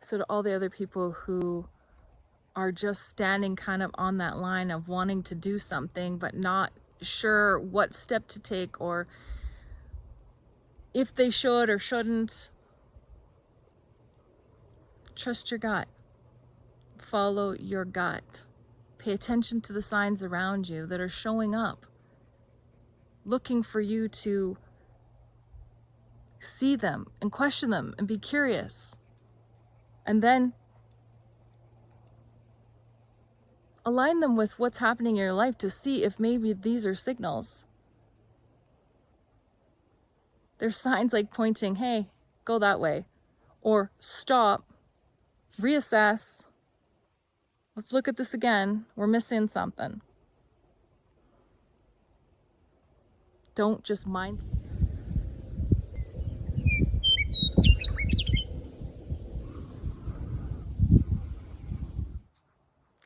So to all the other people who are just standing kind of on that line of wanting to do something but not sure what step to take or if they should or shouldn't, trust your gut. Follow your gut. Pay attention to the signs around you that are showing up, looking for you to see them and question them and be curious. And then align them with what's happening in your life to see if maybe these are signals. There's signs like pointing, hey, go that way, or stop, reassess, let's look at this again, we're missing something. Don't just mind.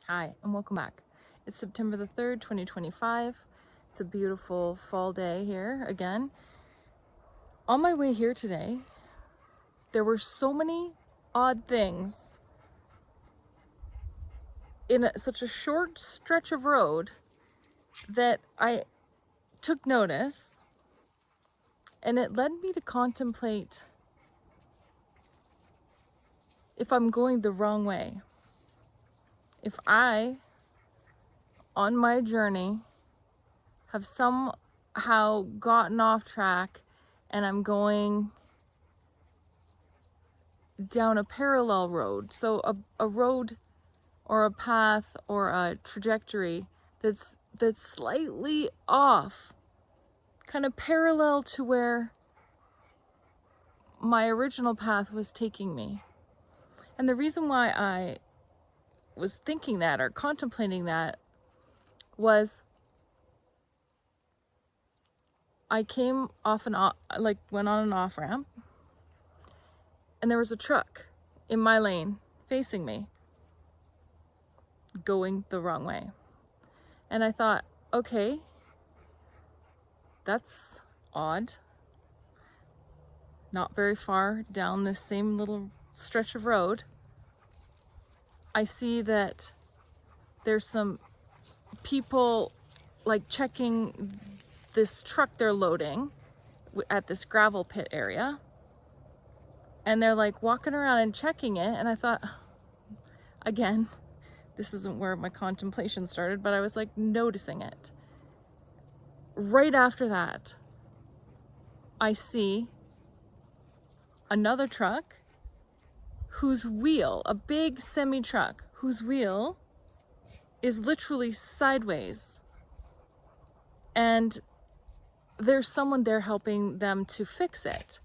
Hi, and welcome back. It's September the 3rd, 2025. It's a beautiful fall day here again. On my way here today, there were so many odd things in such a short stretch of road that I took notice, and it led me to contemplate if I'm going the wrong way. If I, on my journey, have somehow gotten off track and I'm going down a parallel road, so a road or a path or a trajectory that's slightly off, kind of parallel to where my original path was taking me. And the reason why I was thinking that or contemplating that was I came off went on an off ramp, and there was a truck in my lane facing me, going the wrong way. And I thought, okay, that's odd. Not very far down this same little stretch of road, I see that there's some people like checking this truck they're loading at this gravel pit area, and they're like walking around and checking it. And I thought, again, this isn't where my contemplation started, but I was like noticing it. Right after that, I see another truck whose wheel, a big semi truck, whose wheel is literally sideways. And there's someone there helping them to fix it.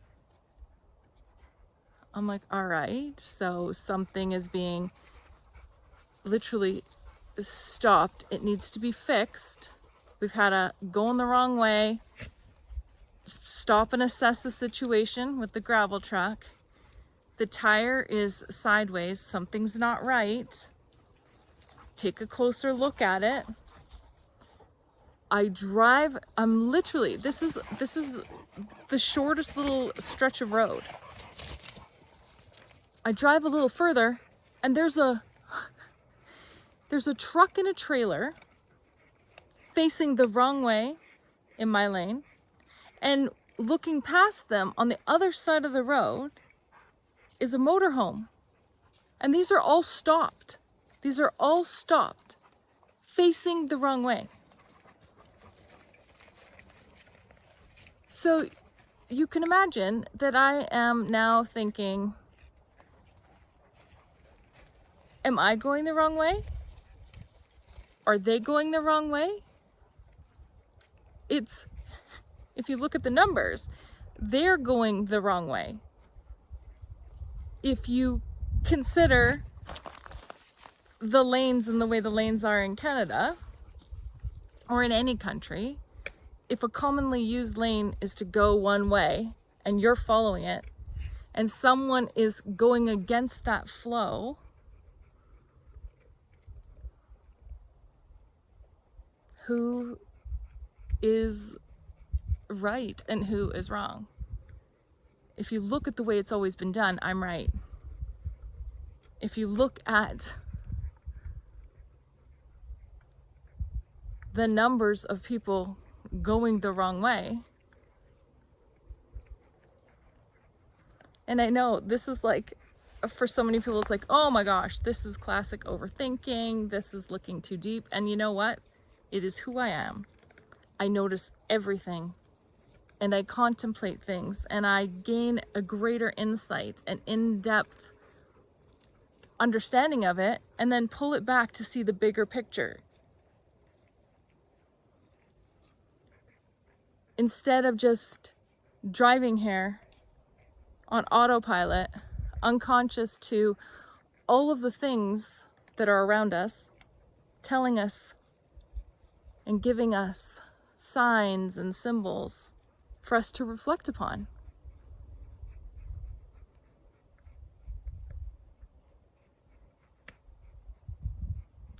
I'm like, all right, so something is being literally stopped. It needs to be fixed. We've had a going the wrong way, stop and assess the situation with the gravel truck. The tire is sideways, something's not right. Take a closer look at it. I'm literally, this is the shortest little stretch of road. I drive a little further, and there's a truck and a trailer facing the wrong way in my lane, and looking past them on the other side of the road is a motorhome. And these are all stopped. These are all stopped, facing the wrong way. So you can imagine that I am now thinking, am I going the wrong way? Are they going the wrong way? If you look at the numbers, they're going the wrong way. If you consider the lanes and the way the lanes are in Canada or in any country, if a commonly used lane is to go one way and you're following it, and someone is going against that flow, who is right and who is wrong? If you look at the way it's always been done, I'm right. if you look at the numbers of people going the wrong way, and I know this is like, for so many people, it's like, oh my gosh, this is classic overthinking. This is looking too deep. And you know what? It is who I am. I notice everything and I contemplate things and I gain a greater insight and in-depth understanding of it, and then pull it back to see the bigger picture. Instead of just driving here on autopilot, unconscious to all of the things that are around us, telling us and giving us signs and symbols for us to reflect upon.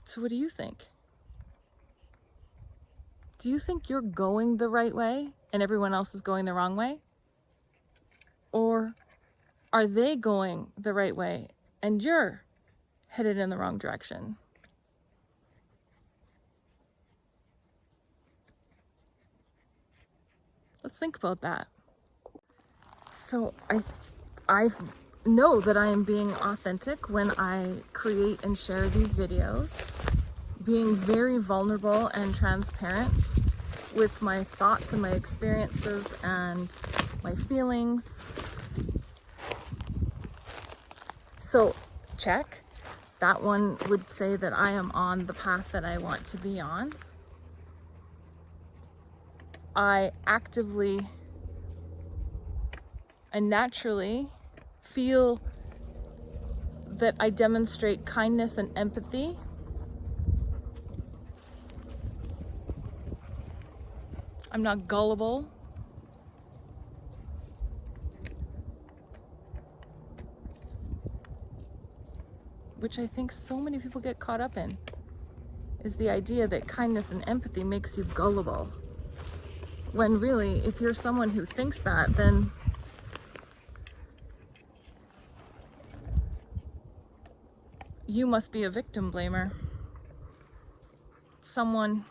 So what do you think? Do you think you're going the right way and everyone else is going the wrong way? Or are they going the right way and you're headed in the wrong direction? Let's think about that. So I know that I am being authentic when I create and share these videos, being very vulnerable and transparent with my thoughts and my experiences and my feelings. So check. That one would say that I am on the path that I want to be on. I actively and naturally feel that I demonstrate kindness and empathy. I'm not gullible. Which I think so many people get caught up in, is the idea that kindness and empathy makes you gullible. When really, if you're someone who thinks that, then you must be a victim blamer. Someone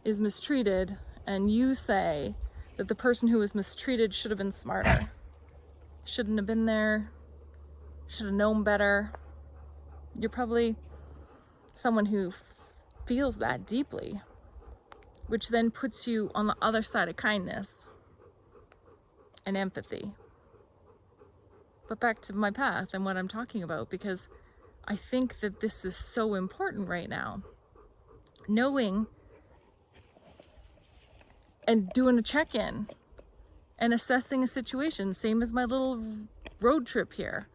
is mistreated and you say that the person who was mistreated should have been smarter, shouldn't have been there, should have known better. You're probably someone who feels that deeply, which then puts you on the other side of kindness and empathy. But back to my path and what I'm talking about, because I think that this is so important right now. Knowing and doing a check-in and assessing a situation, same as my little road trip here.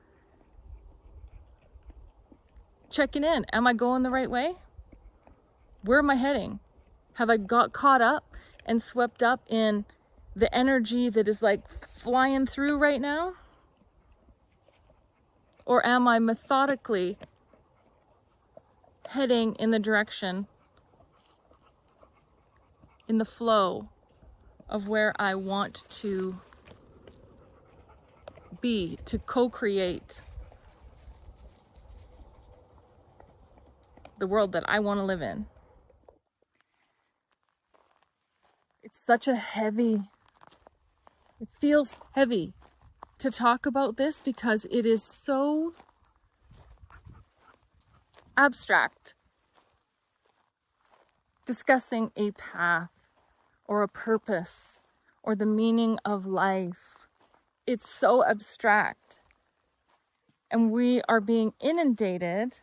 Checking in, am I going the right way? Where am I heading? Have I got caught up and swept up in the energy that is like flying through right now? Or am I methodically heading in the direction, in the flow of where I want to be, to co-create the world that I want to live in? It's such a heavy, it feels heavy to talk about this because it is so abstract. Discussing a path or a purpose or the meaning of life. It's so abstract. And we are being inundated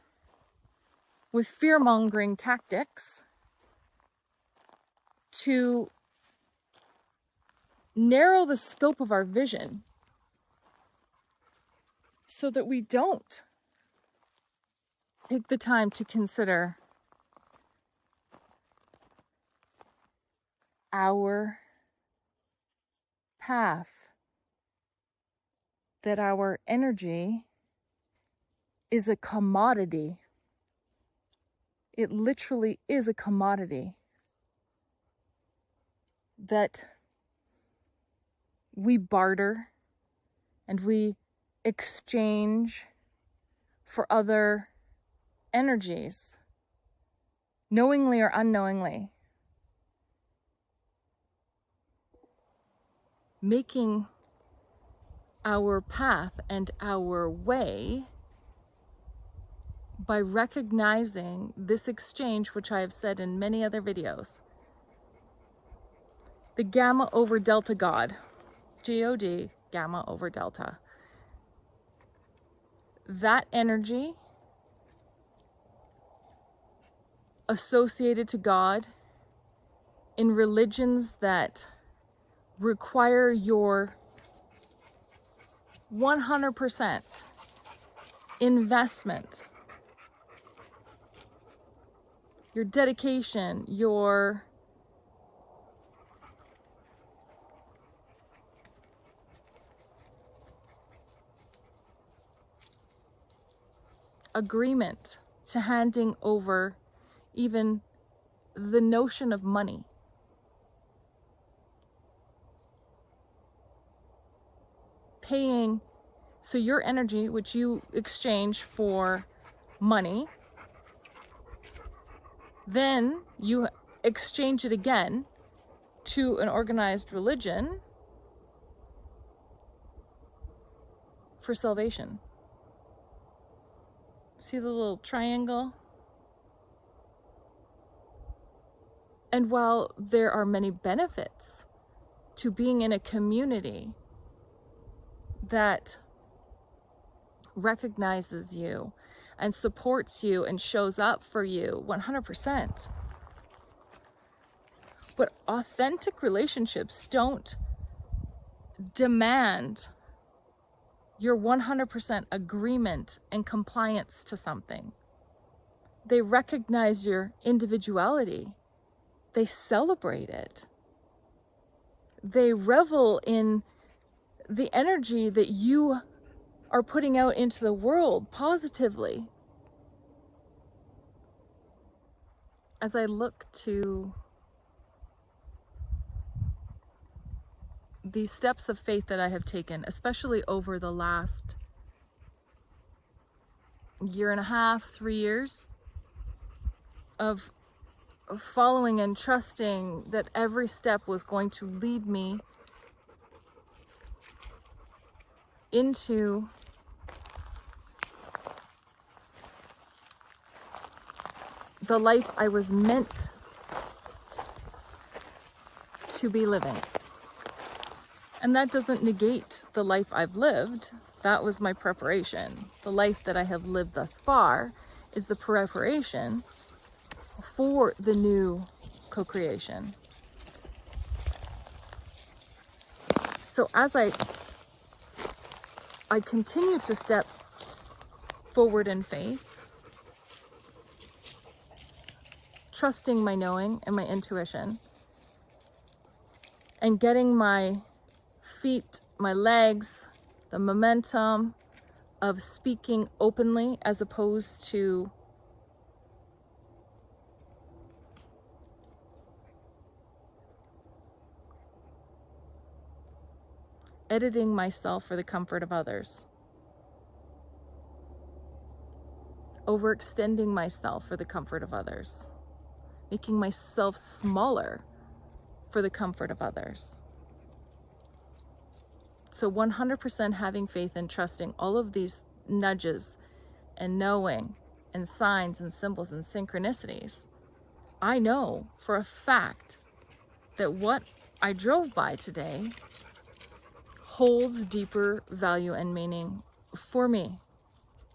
with fear-mongering tactics to narrow the scope of our vision so that we don't take the time to consider our path, that our energy is a commodity. It literally is a commodity that we barter and we exchange for other energies, knowingly or unknowingly, making our path and our way by recognizing this exchange, which I have said in many other videos, the gamma over delta God, G-O-D, gamma over delta. That energy associated to God in religions that require your 100% investment, your dedication, your agreement to handing over even the notion of money. Paying, so your energy, which you exchange for money, then you exchange it again to an organized religion for salvation. See the little triangle? And while there are many benefits to being in a community that recognizes you and supports you and shows up for you 100%, but authentic relationships don't demand your 100% agreement and compliance to something. They recognize your individuality. They celebrate it. They revel in the energy that you are putting out into the world positively. As I look to these steps of faith that I have taken, especially over the last year and a half, 3 years of following and trusting that every step was going to lead me into the life I was meant to be living. And that doesn't negate the life I've lived. That was my preparation. The life that I have lived thus far is the preparation for the new co-creation. So as I continue to step forward in faith, trusting my knowing and my intuition, and getting my feet, my legs, the momentum of speaking openly as opposed to editing myself for the comfort of others, overextending myself for the comfort of others, making myself smaller for the comfort of others. So 100% having faith and trusting all of these nudges and knowing and signs and symbols and synchronicities. I know for a fact that what I drove by today holds deeper value and meaning for me.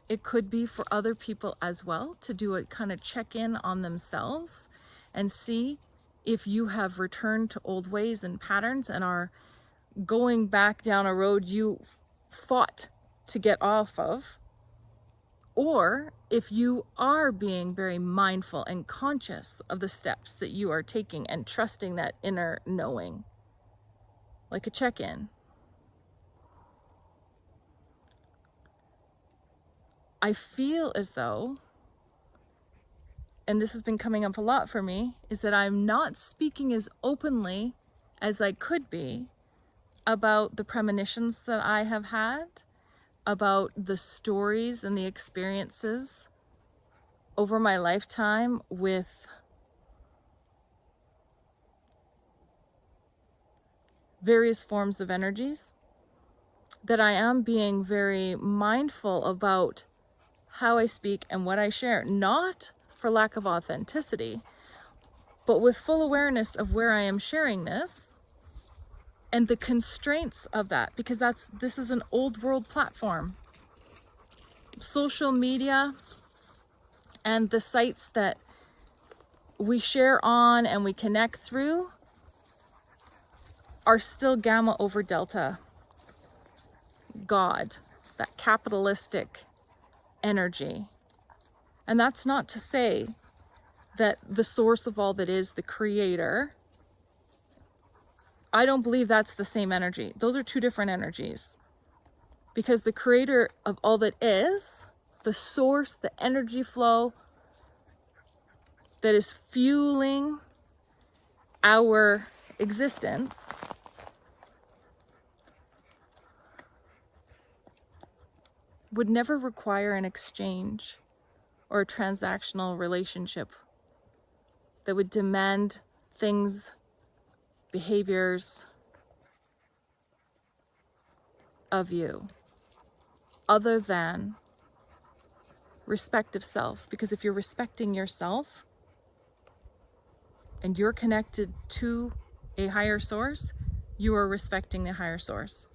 It could be for other people as well, to do a kind of check-in on themselves and see if you have returned to old ways and patterns and are going back down a road you fought to get off of, or if you are being very mindful and conscious of the steps that you are taking and trusting that inner knowing, like a check-in. I feel as though, and this has been coming up a lot for me, is that I'm not speaking as openly as I could be about the premonitions that I have had, about the stories and the experiences over my lifetime with various forms of energies, that I am being very mindful about how I speak and what I share, not for lack of authenticity, but with full awareness of where I am sharing this and the constraints of that, because this is an old world platform. Social media and the sites that we share on and we connect through are still gamma over delta God, that capitalistic energy. And that's not to say that the source of all that is the creator, I don't believe that's the same energy. Those are two different energies. Because the creator of all that is, the source, the energy flow that is fueling our existence, would never require an exchange or a transactional relationship that would demand things, behaviors of you other than respect of self. Because if you're respecting yourself and you're connected to a higher source, you are respecting the higher source.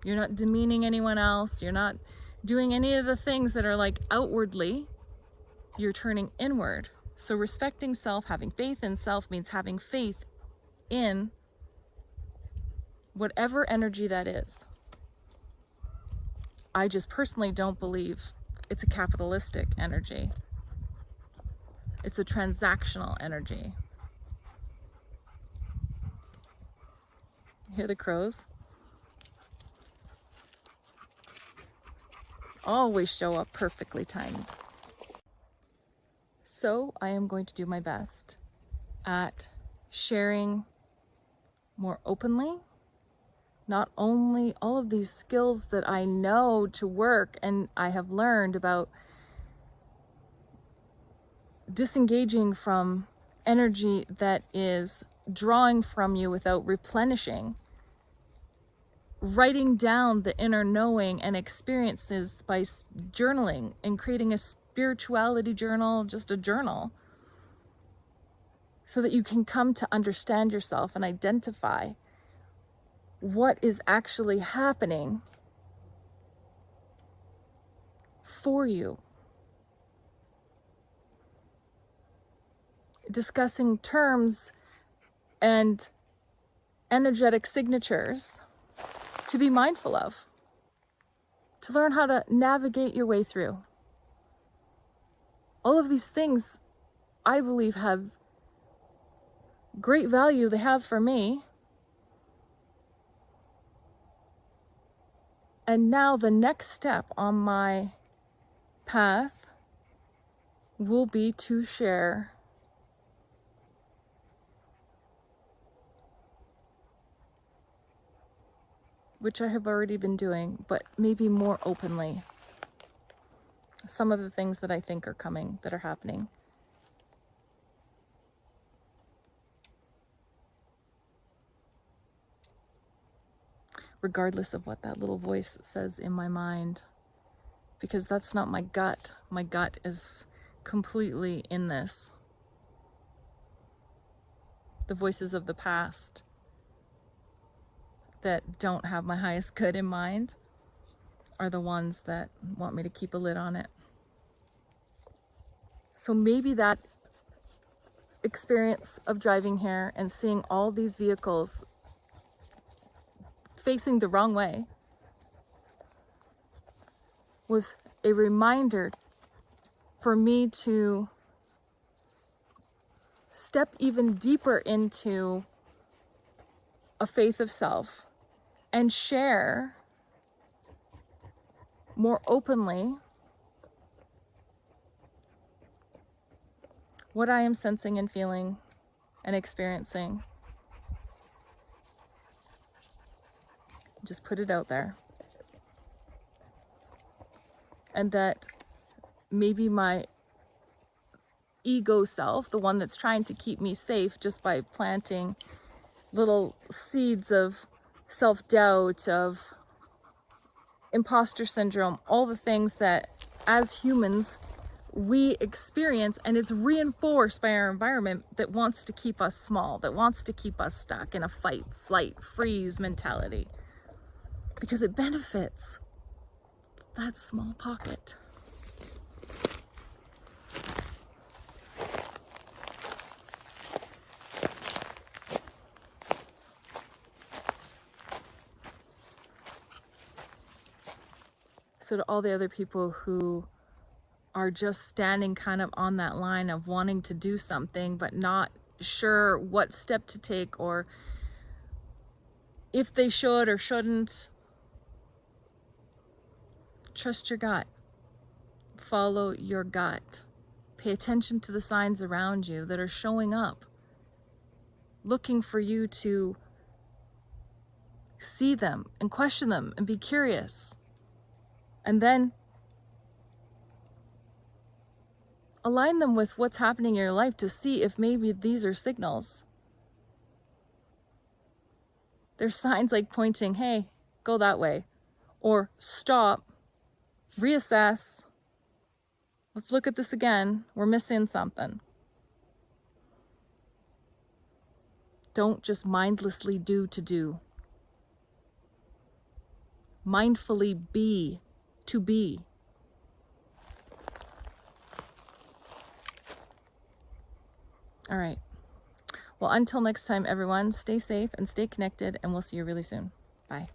You're not demeaning anyone else. You're not doing any of the things that are like outwardly. You're turning inward. So respecting self, having faith in self, means having faith in whatever energy that is. I just personally don't believe it's a capitalistic energy. It's a transactional energy. Hear the crows? Always show up perfectly timed. So I am going to do my best at sharing more openly, not only all of these skills that I know to work and I have learned about disengaging from energy that is drawing from you without replenishing, writing down the inner knowing and experiences by journaling and creating a spirituality journal, just a journal, so that you can come to understand yourself and identify what is actually happening for you. Discussing terms and energetic signatures to be mindful of, to learn how to navigate your way through. All of these things, I believe, have great value. They have for me. And now the next step on my path will be to share which I have already been doing, but maybe more openly, some of the things that I think are coming, that are happening. Regardless of what that little voice says in my mind, because that's not my gut. My gut is completely in this. The voices of the past that don't have my highest good in mind are the ones that want me to keep a lid on it. So maybe that experience of driving here and seeing all these vehicles facing the wrong way was a reminder for me to step even deeper into a faith of self and share more openly what I am sensing and feeling and experiencing. Just put it out there. and that maybe my ego self, the one that's trying to keep me safe just by planting little seeds of self-doubt, of imposter syndrome, all the things that as humans we experience, and it's reinforced by our environment that wants to keep us small, that wants to keep us stuck in a fight, flight, freeze mentality, because it benefits that small pocket. So to all the other people who are just standing kind of on that line of wanting to do something but not sure what step to take, or if they should or shouldn't, trust your gut. Follow your gut. Pay attention to the signs around you that are showing up, looking for you to see them and question them and be curious. And then align them with what's happening in your life to see if maybe these are signals. There's signs like pointing, hey, go that way, or stop, reassess, let's look at this again, we're missing something. Don't just mindlessly do to do. Mindfully be to be. All right. Well, until next time, everyone, stay safe and stay connected, and we'll see you really soon. Bye.